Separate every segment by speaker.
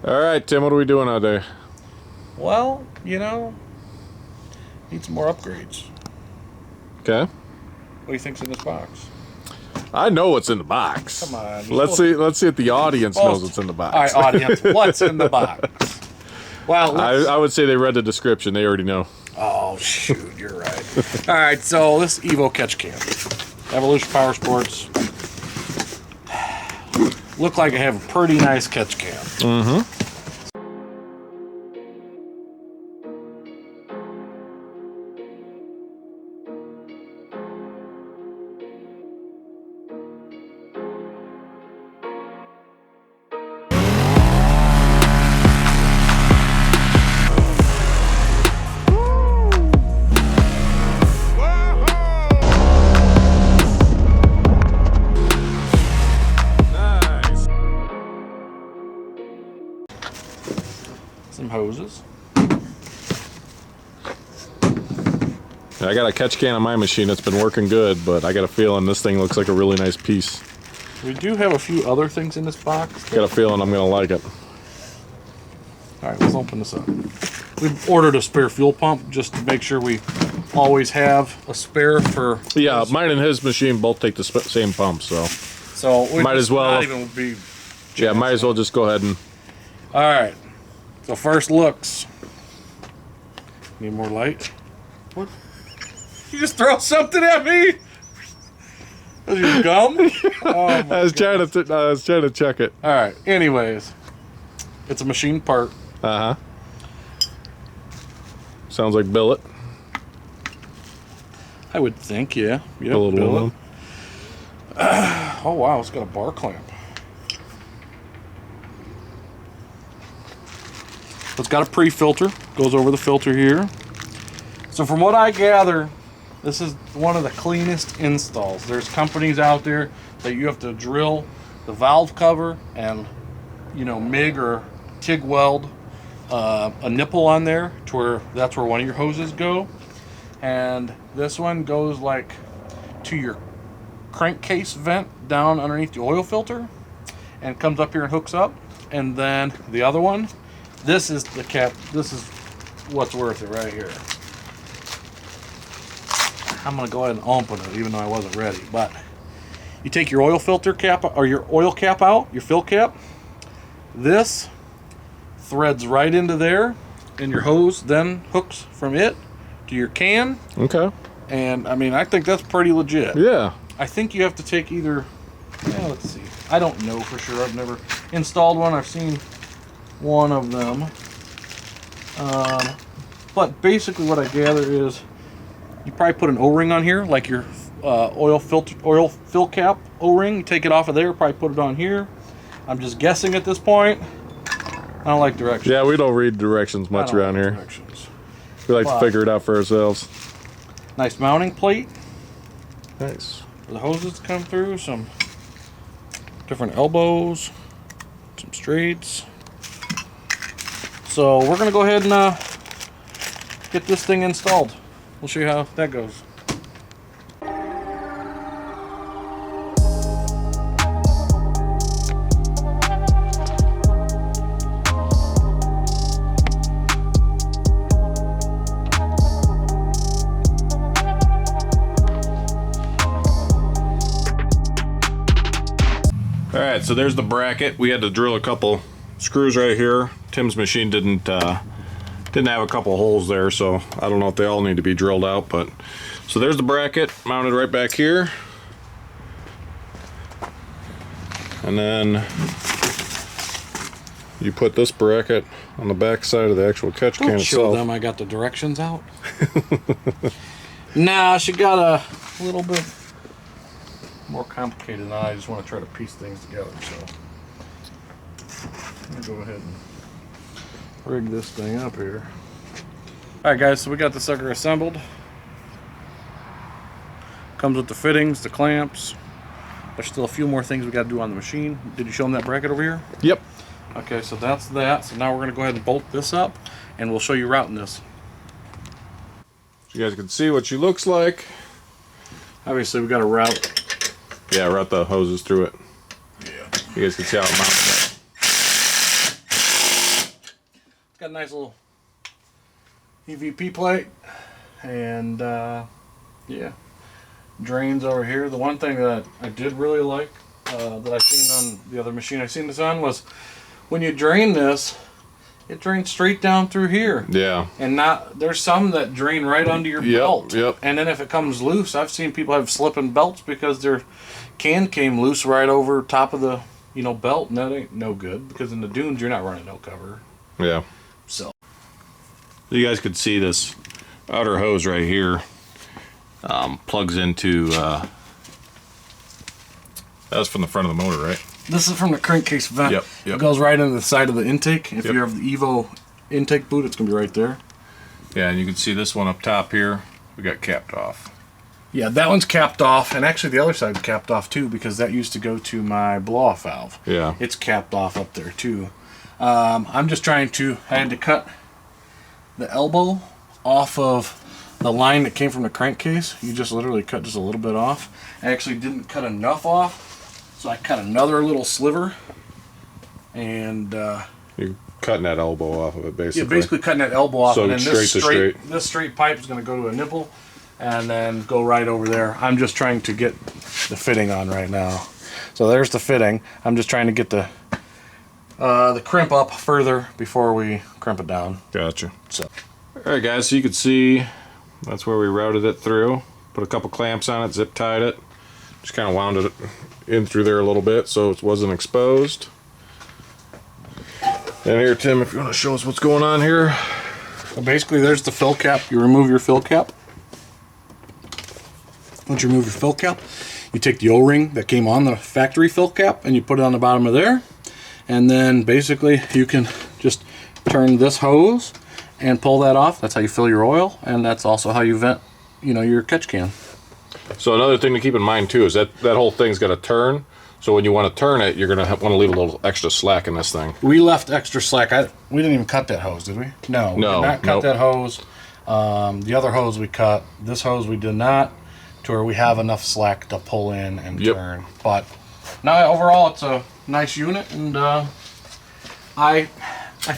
Speaker 1: All right, Tim, what are we doing out there?
Speaker 2: Well, you know, need some more upgrades.
Speaker 1: Okay.
Speaker 2: What do you think's in this box?
Speaker 1: I know what's in the box.
Speaker 2: Come on.
Speaker 1: Let's see if the audience knows what's in the box.
Speaker 2: All right, audience, what's in the box? Well,
Speaker 1: I would say they read the description. They already know.
Speaker 2: Oh, shoot, you're right. All right, so this Evo catch cam. Evolution Power Sports. Look like I have a pretty nice catch cam.
Speaker 1: Mm-hmm.
Speaker 2: Some hoses.
Speaker 1: I got a catch can on my machine that's been working good, but I got a feeling this thing looks like a really nice piece.
Speaker 2: We do have a few other things in this box.
Speaker 1: Got a feeling I'm gonna like it.
Speaker 2: All right, let's open this up. We've ordered a spare fuel pump just to make sure we always have a spare for.
Speaker 1: Yeah, mine and his machine both take the same pump, so
Speaker 2: we
Speaker 1: might as well.
Speaker 2: Not even be.
Speaker 1: Yeah, might as well just go ahead and.
Speaker 2: All right. So first looks. Need more light? What? You just throw something at me? Is your gum? Oh,
Speaker 1: I was trying to check it.
Speaker 2: All right. Anyways, it's a machine part.
Speaker 1: Uh huh. Sounds like billet.
Speaker 2: I would think, yeah. Yep,
Speaker 1: A little
Speaker 2: billet. Oh wow, it's got a bar clamp. It's got a pre-filter, goes over the filter here. So from what I gather, this is one of the cleanest installs. There's companies out there that you have to drill the valve cover and, you know, MIG or TIG weld a nipple on there to where that's where one of your hoses go. And this one goes like to your crankcase vent down underneath the oil filter and comes up here and hooks up. And then the other one, this is the cap. This is what's worth it right here. I'm gonna go ahead and open it, even though I wasn't ready. But you take your oil filter cap or your oil cap out, your fill cap. This threads right into there, and your hose then hooks from it to your can.
Speaker 1: Okay.
Speaker 2: And I mean, I think that's pretty legit.
Speaker 1: Yeah.
Speaker 2: I think you have to take either. Yeah, let's see. I don't know for sure. I've never installed one. I've seen one of them, but basically what I gather is you probably put an O-ring on here, like your oil fill cap O-ring. You take it off of there, probably put it on here. I'm just guessing at this point. I don't like directions.
Speaker 1: Yeah, we don't read directions much around here.
Speaker 2: Directions.
Speaker 1: We like to figure it out for ourselves.
Speaker 2: Nice mounting plate.
Speaker 1: Nice.
Speaker 2: For the hoses come through, some different elbows, some straights. So we're going to go ahead and get this thing installed. We'll show you how that goes.
Speaker 1: All right, so there's the bracket. We had to drill a couple screws right here. Tim's machine didn't have a couple holes there, so I don't know if they all need to be drilled out, but so there's the bracket mounted right back here. And then you put this bracket on the back side of the actual catch can itself.
Speaker 2: Show them I got the directions out. Nah, she got a little bit more complicated than I just want to try to piece things together, so I'm gonna go ahead and rig this thing up here. Alright guys, so we got the sucker assembled. Comes with the fittings, the clamps. There's still a few more things we got to do on the machine. Did you show them that bracket over here?
Speaker 1: Yep.
Speaker 2: Okay, so that's that. So now we're going to go ahead and bolt this up, and we'll show you routing this.
Speaker 1: So you guys can see what she looks like.
Speaker 2: Obviously, we got to route.
Speaker 1: Yeah, route the hoses through it.
Speaker 2: Yeah.
Speaker 1: You guys can see how it mounts up.
Speaker 2: It's got a nice little EVP plate, and yeah, drains over here. The one thing that I did really like that I seen on the other machine I seen this on was when you drain this, it drains straight down through here.
Speaker 1: Yeah.
Speaker 2: And not, there's some that drain right under your belt.
Speaker 1: Yep.
Speaker 2: And then if it comes loose, I've seen people have slipping belts because their can came loose right over top of the, you know, belt, and that ain't no good because in the dunes you're not running no cover.
Speaker 1: Yeah.
Speaker 2: So
Speaker 1: you guys could see this outer hose right here plugs into that's from the front of the motor, right?
Speaker 2: this is from the crankcase vent.
Speaker 1: Yep.
Speaker 2: It goes right into the side of the intake. If you have the Evo intake boot, it's gonna be right there.
Speaker 1: Yeah, and you can see this one up top here. We got capped off.
Speaker 2: Yeah, that one's capped off, and actually the other side's capped off too because that used to go to my blow-off valve.
Speaker 1: Yeah.
Speaker 2: It's capped off up there too. I'm just trying to, I had to cut the elbow off of the line that came from the crankcase. You just literally cut just a little bit off. I actually didn't cut enough off, so I cut another little sliver. And
Speaker 1: You're cutting that elbow off of it, basically.
Speaker 2: yeah, basically cutting that elbow off,
Speaker 1: So
Speaker 2: and then this
Speaker 1: straight to
Speaker 2: this straight pipe is going to go to a nipple, and then go right over there. I'm just trying to get the fitting on right now. So there's the fitting. I'm just trying to get the crimp up further before we crimp it down.
Speaker 1: Gotcha.
Speaker 2: So,
Speaker 1: all right, guys. So you can see that's where we routed it through. Put a couple clamps on it, zip tied it. Just kind of wound it in through there a little bit so it wasn't exposed. And here, Tim, if you want to show us what's going on here.
Speaker 2: so basically, there's the fill cap. You remove your fill cap. Once you remove your fill cap, you take the O-ring that came on the factory fill cap and you put it on the bottom of there. And then basically you can just turn this hose and pull that off. That's how you fill your oil, and that's also how you vent, you know, your catch can.
Speaker 1: So another thing to keep in mind too is that whole thing's got to turn. So when you want to turn it, you're going to want to leave a little extra slack in this thing.
Speaker 2: We left extra slack. We didn't even cut that hose, did we? No, we did not cut that hose. The other hose we cut. This hose we did not, to where we have enough slack to pull in and turn. But now overall, it's a nice unit, and I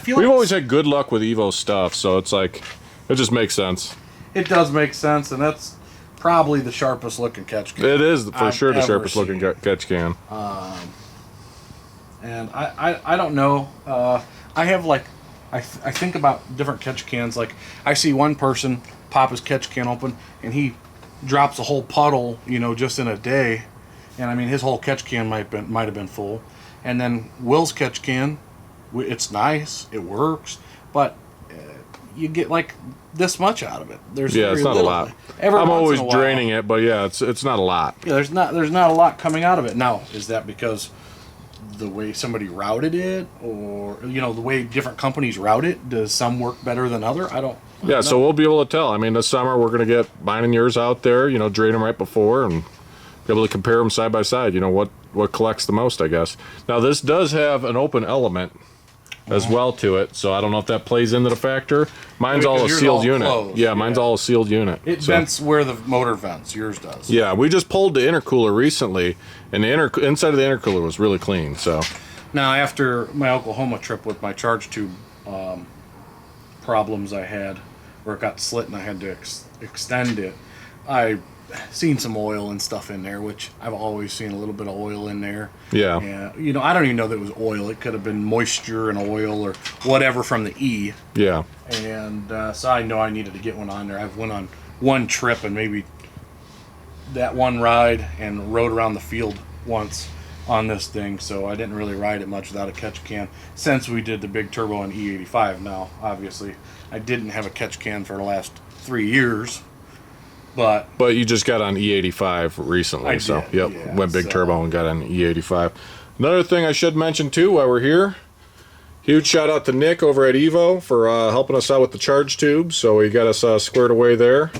Speaker 2: feel
Speaker 1: We've
Speaker 2: like
Speaker 1: always had good luck with Evo stuff, so it's like it just makes sense.
Speaker 2: it does make sense, and that's probably the sharpest looking catch can.
Speaker 1: It is for
Speaker 2: I've
Speaker 1: sure the
Speaker 2: ever
Speaker 1: sharpest looking
Speaker 2: seen.
Speaker 1: catch can.
Speaker 2: And I don't know. I have like I think about different catch cans. Like I see one person pop his catch can open and he drops a whole puddle, you know, just in a day. And I mean, his whole catch can might have been full. And then Will's catch can, it's nice, it works, but you get like this much out of it. There's
Speaker 1: Yeah, it's
Speaker 2: very
Speaker 1: not a
Speaker 2: little.
Speaker 1: lot.
Speaker 2: Every
Speaker 1: I'm
Speaker 2: once
Speaker 1: always
Speaker 2: in a while-
Speaker 1: draining it, but yeah, it's not a lot.
Speaker 2: Yeah, there's not a lot coming out of it. Now, is that because the way somebody routed it, or you know, the way different companies route it? Does some work better than other? I don't.
Speaker 1: Yeah, so we'll be able to tell. I mean, this summer we're going to get mine and yours out there, you know, drain them right before and be able to compare them side by side, you know, what collects the most, I guess. Now, this does have an open element as well to it, so I don't know if that plays into the factor. Mine's all a
Speaker 2: Because yours
Speaker 1: sealed
Speaker 2: all
Speaker 1: unit.
Speaker 2: closed,
Speaker 1: Yeah, mine's
Speaker 2: yeah.
Speaker 1: all a sealed unit.
Speaker 2: It
Speaker 1: so.
Speaker 2: vents where the motor vents. Yours does.
Speaker 1: Yeah, we just pulled the intercooler recently, and the inside of the intercooler was really clean, so.
Speaker 2: Now, after my Oklahoma trip with my charge tube problems I had, where it got slit and I had to extend it, I seen some oil and stuff in there, which I've always seen a little bit of oil in there.
Speaker 1: Yeah.
Speaker 2: Yeah, you know, I don't even know that it was oil. It could have been moisture and oil or whatever from the E.
Speaker 1: Yeah.
Speaker 2: And so I know I needed to get one on there. I've went on one trip and maybe that one ride and rode around the field once on this thing, so I didn't really ride it much without a catch can since we did the big turbo and E85. Now, obviously, I didn't have a catch can for the last 3 years, but
Speaker 1: you just got on E85 recently,
Speaker 2: I
Speaker 1: so
Speaker 2: did,
Speaker 1: yep,
Speaker 2: yeah,
Speaker 1: went big
Speaker 2: so-
Speaker 1: turbo and got on E85. Another thing I should mention too while we're here, huge shout out to Nick over at Evo for helping us out with the charge tube. So he got us squared away there.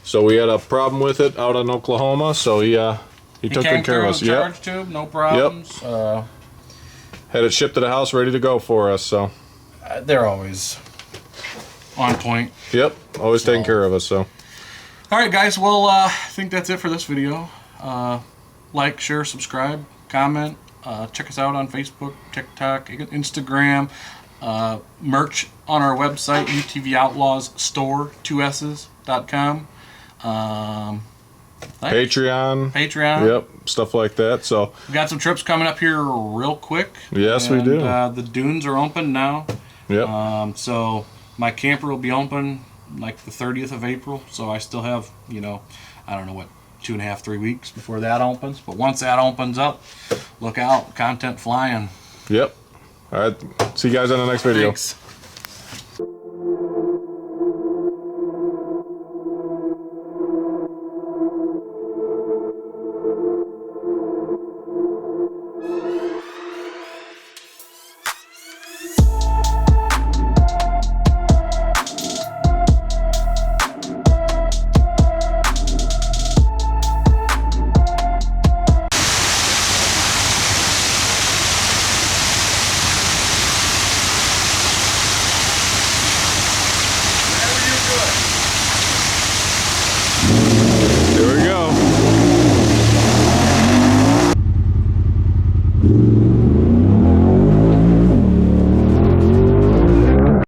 Speaker 1: So we had a problem with it out in Oklahoma, so he took
Speaker 2: came
Speaker 1: good care of
Speaker 2: through
Speaker 1: us.
Speaker 2: the charge tube, no problems.
Speaker 1: Had it shipped to the house ready to go for us. So
Speaker 2: They're always on point.
Speaker 1: yep, always taking care of us. So
Speaker 2: All right, guys. Well, I think that's it for this video. Like, share, subscribe, comment. Check us out on Facebook, TikTok, Instagram. Merch on our website, UTV Outlaws Store, 2S's.com. Thanks. Patreon.
Speaker 1: Yep, stuff like that. So
Speaker 2: We got some trips coming up here real quick.
Speaker 1: Yes, we do.
Speaker 2: The dunes are open now.
Speaker 1: yep.
Speaker 2: So my camper will be open like the 30th of April. So I still have, I don't know what, 2.5, 3 weeks before that opens. But once that opens up, look out, content flying.
Speaker 1: Yep. All right. See you guys on the next video.
Speaker 2: Thanks.